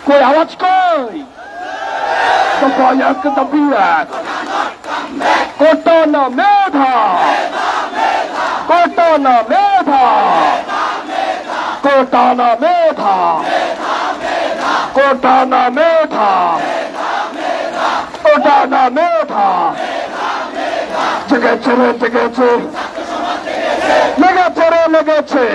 कोई आवाज कोई supaya ketabiat Kotana Medha Kotana Medha Kotana Medha Kotana Medha Kotana Medha Jagace jagace Legace legace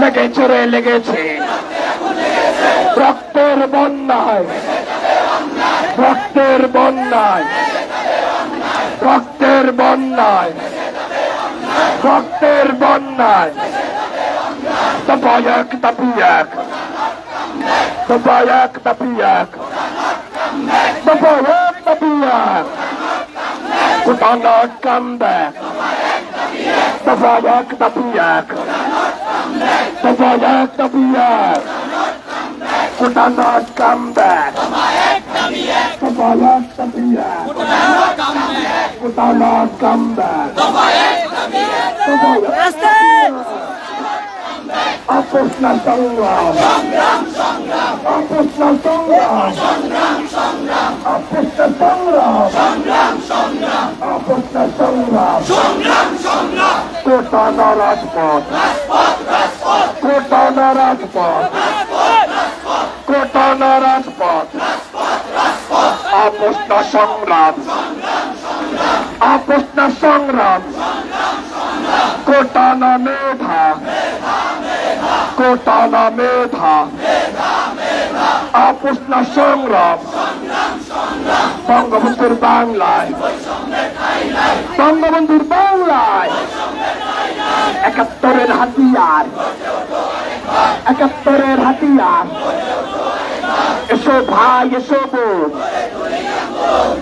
Legace legace রক্তের বন্যায় রক্তের বন্যায় রক্তের বন্যায় রক্তের বন্যায় Tabayak tabiyak Tabayak tabiyak Tabayak tabiyak Kutana comeback Tabayak tabiyak Tabayak tabiyak Kutana comeback Tabayak tabiyak Kutana comeback Tabayak Apos na sangram Apos na sangram Apos na sangram Apos na sangram Kotana Rajput Kotana Rajput Kotana Rajput Apos na sangram Apos na sangram Kotana Medha Kotana Medha আপোষ না সংগ্রাম বঙ্গবন্ধুর বাংলায় বঙ্গবন্ধুর বাংলায় ৭১-এর হাতিয়ার ৭১-এর হাতিয়ার এসো ভাই এসো বোন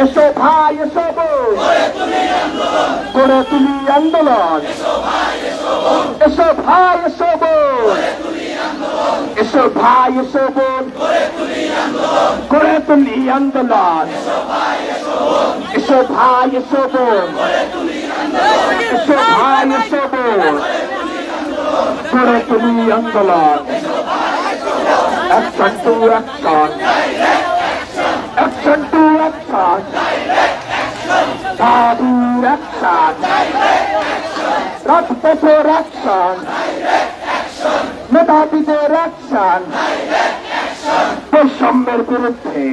এসো ভাই এসো বোন করে তুলি আন্দোলন এসো ভাই এসো বোন এসো ভাই এসো বোন করে তুলি আন্দোলন এসো ভাই এসো বোন এসো ভাই এসো বোন করে তুলি আন্দোলন Action to action. Action to action. সাধুর অ্যাকশন, রাজপথের অ্যাকশন, মেধাবীদের অ্যাকশন, বৈষম্যের বিরুদ্ধে,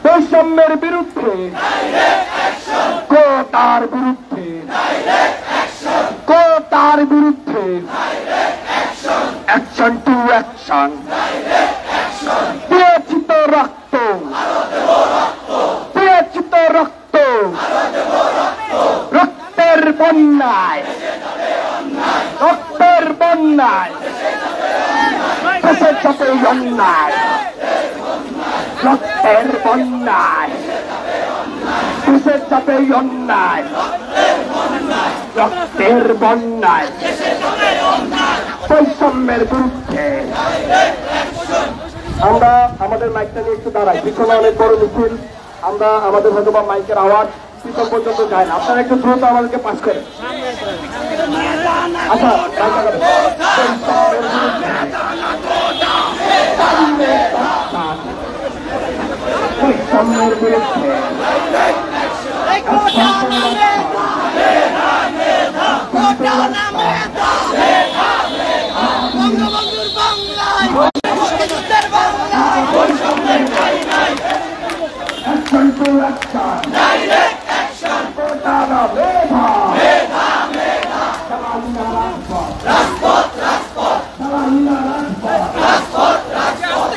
বৈষম্যের বিরুদ্ধে, কোটার বিরুদ্ধে, কোটার বিরুদ্ধে, অ্যাকশন টু অ্যাকশন, দিয়েছি তো রক্ত, দিয়েছি তো রক্ত, রক্তের বন্যায়, রক্তের বন্যায়, দেশের সাথে অন্যায়, রক্তের বন্যায়, দেশের সাথে অন্যায়, রক্তের বন্যায়, বৈষম্যের বিরুদ্ধে। আমরা আমাদের মাইকটা নিয়ে একটু দাঁড়াই, পিছনে অনেক বড় মিছিল, আমরা আমাদের হয়তো বা মাইকের আওয়াজ পিছন পর্যন্ত যায় না, আপনারা একটু দ্রুত আমাদেরকে পাস করেন। আচ্ছা, বৈষম্যের বিরুদ্ধে, বঙ্গবন্ধুর বাংলায় মুক্তিযুদ্ধের বাংলায় action to action, direct action, কোটানা মেধা, মেধা মেধা, চালানিনা রাজপথ, রাজপথ রাজপথ, চালানিনা রাজপথ, রাজপথ রাজপথ,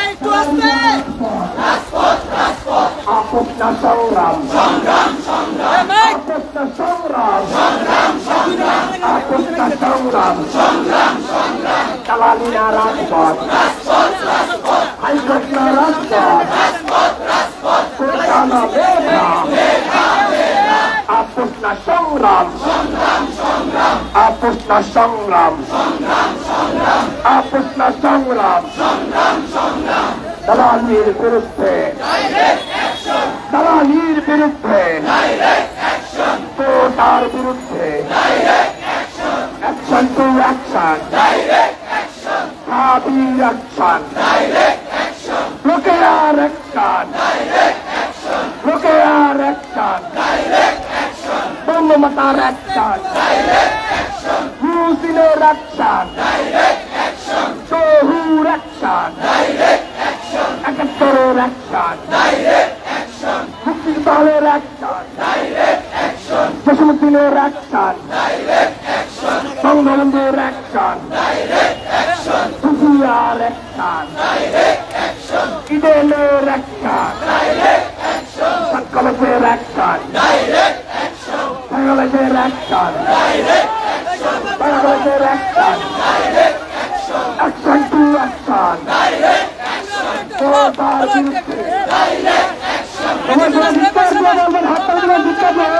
রাজপথ রাজপথ, আপোষ না সংগ্রাম, সংগ্রাম সংগ্রাম, আপোষ না সংগ্রাম, সংগ্রাম সংগ্রাম, আপোষ না সংগ্রাম, সংগ্রাম সংগ্রাম, চালানিনা রাজপথ, রাজপথ রাজপথ, হাইকোর্ট না রাজপথ, রাজপথ রাজপথ, কোটানা মেধা, মেধা মেধা, আপোষ না সংগ্রাম, সংগ্রাম সংগ্রাম, আপোষ না সংগ্রাম, সংগ্রাম সংগ্রাম, আপোষ না সংগ্রাম, সংগ্রাম সংগ্রাম, দালালির বিরুদ্ধে, ডাইরেক্ট অ্যাকশন, দালালির বিরুদ্ধে, ডাইরেক্ট অ্যাকশন, কোটার বিরুদ্ধে, direct action, action to action, direct action, সাধুর অ্যাকশন, ডাইরেক্ট অ্যাকশন, লোকের অ্যাকশন, ডাইরেক্ট অ্যাকশন, লোকের অ্যাকশন, ডাইরেক্ট অ্যাকশন, বঙ্গমাতার অ্যাকশন, ডাইরেক্ট অ্যাকশন, মুসলিমের অ্যাকশন, ডাইরেক্ট অ্যাকশন, শহুর অ্যাকশন, ডাইরেক্ট অ্যাকশন, একাত্তরের অ্যাকশন, ডাইরেক্ট অ্যাকশন, মুক্তিযুদ্ধের অ্যাকশন, ডাইরেক্ট অ্যাকশন, জসীমউদ্দিনের action, direct action, বঙ্গবন্ধুর অ্যাকশন, ডাইরেক্ট অ্যাকশন, সুফিয়ার অ্যাকশন, ডাইরেক্ট অ্যাকশন, ইডেনের অ্যাকশন, ডাইরেক্ট অ্যাকশন, সাতকলেজের অ্যাকশন, ডাইরেক্ট অ্যাকশন, বাংলাদেশের অ্যাকশন, ডাইরেক্ট অ্যাকশন, বাংলাদেশের action, direct action, action to action, direct action, কোটার বিরুদ্ধে, ডাইরেক্ট অ্যাকশন, তোমার সাথে বিচার করে বলবেন, হাত তালি দিয়ে বিচার করে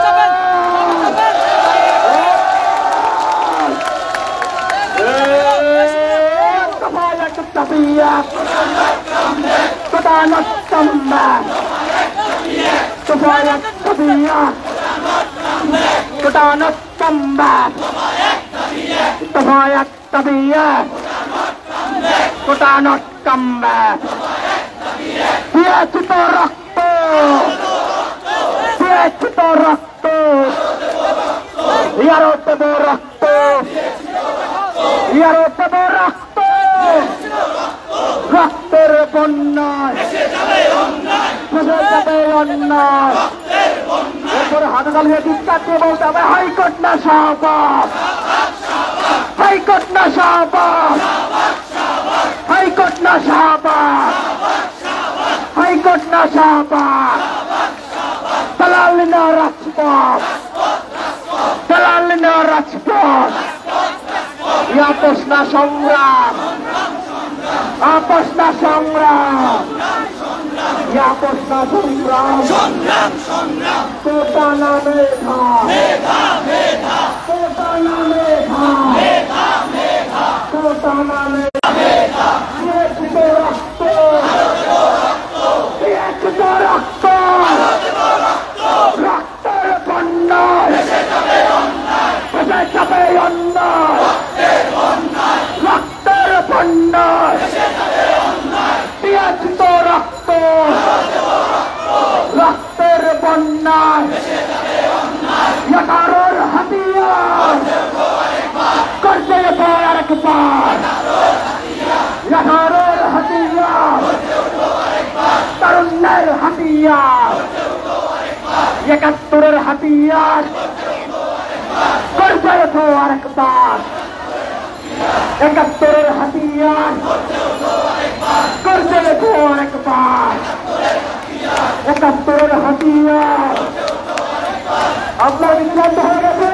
রক্ত, রক্ত, ইয়ারো দেব রক্ত, ইয়ারো দেব রক্ত, রক্তের বন্যায়, দেশে যাবে অন্যায়, এরপরে হাতে তালিয়ে চিৎকার দিয়ে বলতে হবে, হাইকোর্ট না শাহবাগ, হাইকোর্ট না শাহবাগ, হাইকোর্ট না শাহবাগ, হাইকোর্ট না শাহবাগ, দালাল না রাজপথ, দালাল না রাজপথ, আপোষ না সংগ্রাম, আপোষ না সংগ্রাম, আপোষ না সংগ্রাম, সংগ্রাম সংগ্রাম, কোটানা মেধা, মেধা মেধা, কোটানা মেধা, মেধা মেধা, কোটানা মেধা, মেধা, দিয়েছি তো রক্ত, দিয়েছি তো রক্ত, রক্তের বন্যায়, দেশে যাবে অন্যায়, দেশে যাবে অন্যায়, রক্তের বন্যায়, দেশে যাবে অন্যায়, দিয়েছি তো রক্ত, রক্তের বন্যায়, আরেকবার, 18-এর হাতিয়ার, তারুণ্যের হাতিয়ার, 71-এর হাতিয়ার, করছে ওঠো আরেকবার, 71-এর হাতিয়ার, করছে ওঠো আরেকবার, 71-এর হাতিয়ার। আপনার বিভ্রান্ত হয়ে গেছে,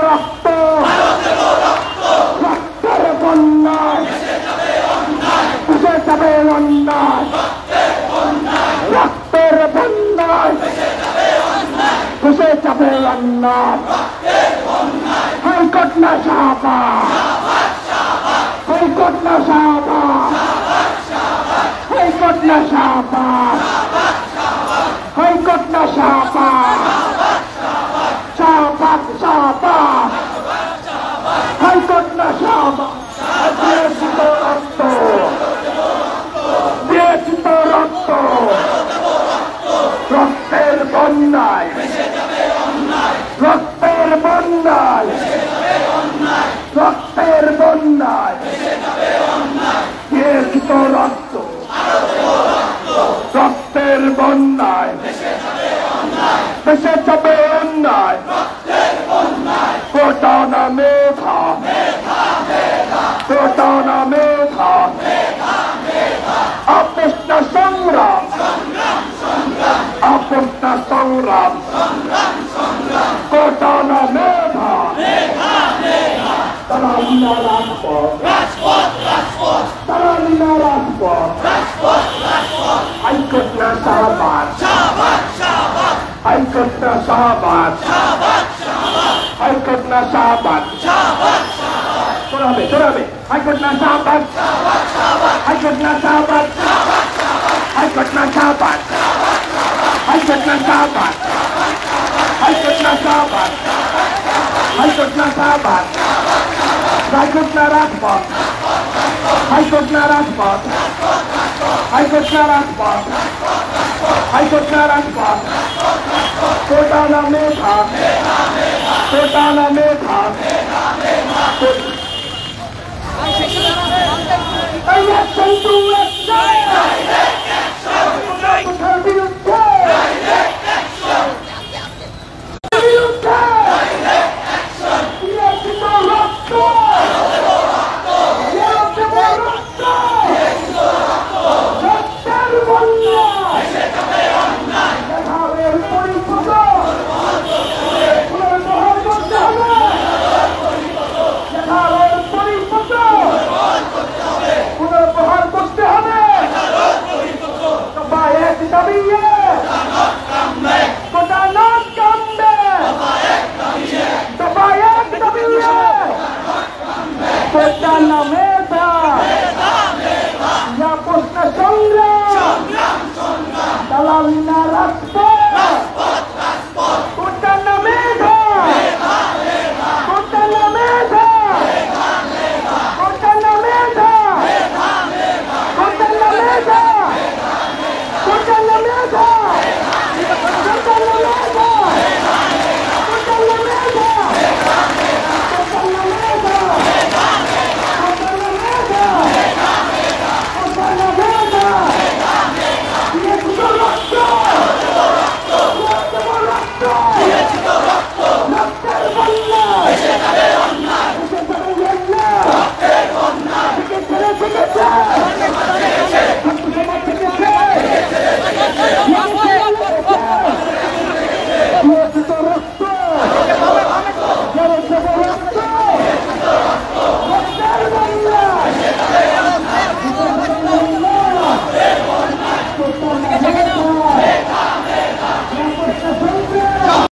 রক্ত রক্তের বন্যায় বুঝে যাবে অন্যায়, রক্তের বন্যায় বুঝে যাবে অন্যায়। হাইকোর্ট না শাহবাগ, হাইকোর্ট না শাহবাগ, হাইকোর্ট না শাহবাগ, হাইকোর্ট না শাহবাগ, শাহবাগ শাহবাগ, হাইকোর্ট না শাহবাগ। দিয়েছি তো রক্ত, দিয়েছি তো রক্ত, রক্তের বন্যায়, রক্তের বন্যায়, রক্তের বন্যায়, দিয়েছি তো রক্ত, রক্তের বন্যায় ভেসে যাবে অন্যায়। কোটা না মেধা, কোটা না মেধা, আপোষ না সংগ্রাম, আপোষ না সংগ্রাম, কোটা না মেধা, দালালি না রাজপথ, দালালি না রাজপথ, হাইকোর্ট না শাহবাগ, হাইকোর্ট না শাহবাগ, হাইকোর্ট না শাহবাগ, সরাবে হাইকোর্ট না শাহবাগ, হাইকোর্ট না শাহবাগ, হাইকোর্ট না শাহবাগ, হাইকোর্ট না শাহবাগ, হাইকোর্ট না শাহবাগ, হাইকোর্ট না শাহবাগ, হাইকোর্ট না রাজপথ, হাইকোর্ট না রাজপথ, হাইকোর্ট না রাজপথ, হাইকোর্ট না রাজপথ, কোটা না মেধা, কোটা না মেধা, election to election, কোথার বিরুদ্ধে, বিরুদ্ধে, দিয়েছি তো রক্ত, দিয়েছি তো রক্ত, রক্তের বন্যা, দেখাবের পরিপূর্ণ, পুনর্বহাল করতে হবে, দেখাবের পরিপূর্ণ, পুনর্বহাল করতে হবে। দফা এক দাবিয়ে, কোটা নাম কামবে, দফা এক দাবিয়ে, কোটা না মেধা, আপোষ না সংগ্রাম, দালালি না রাজপথ।